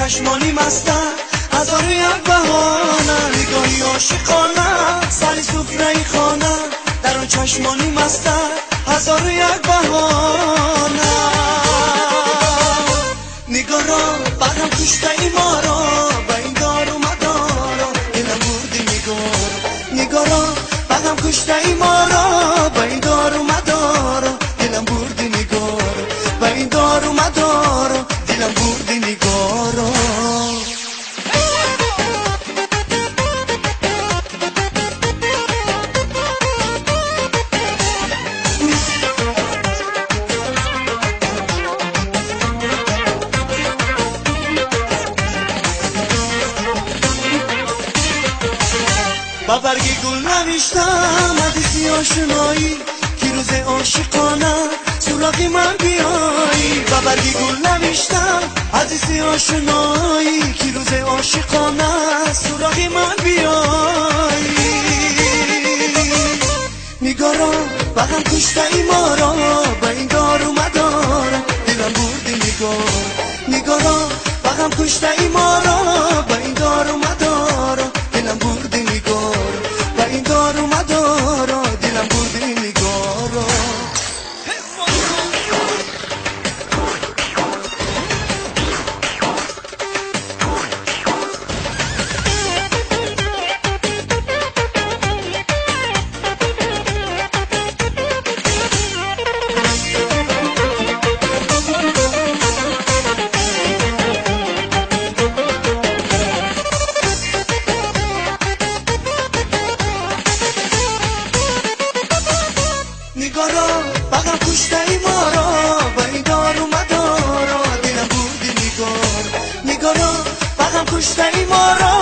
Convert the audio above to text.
چشمانی مستن هزار و یک بهانه، نگاهی عاشقانه سری سفره خانه، در آن چشمانی مستن هزار و یک بهانه. نگاه را برم کشته ای ما را به این دار و مدارا، دلم بردی نگاه را برم کشته ای ما را به این دار و مدارا، دلم بردی نگاه به این دار و مدارا، دلم بردی نگاه را. با برگی گل نوشتم حدیثی آشنایی که روز عاشقانه سراغی من بیایی. با برگی گل نوشتم حدیثی آشنایی که روز عاشقانه سراغی من بیایی. نگاه را بغم کشته ای ما را به این دار و مدارا، دلم بردی نگاه را بغم کشته ای ما را به این دار و مدارا، دلم بردی نگاه به این دار و مدارا، دلم بردی نگاه را. نگاه را بغم کشته ای ما را به این دار و مدارا، دلم بردی نگاه را بغم کشته ای ما را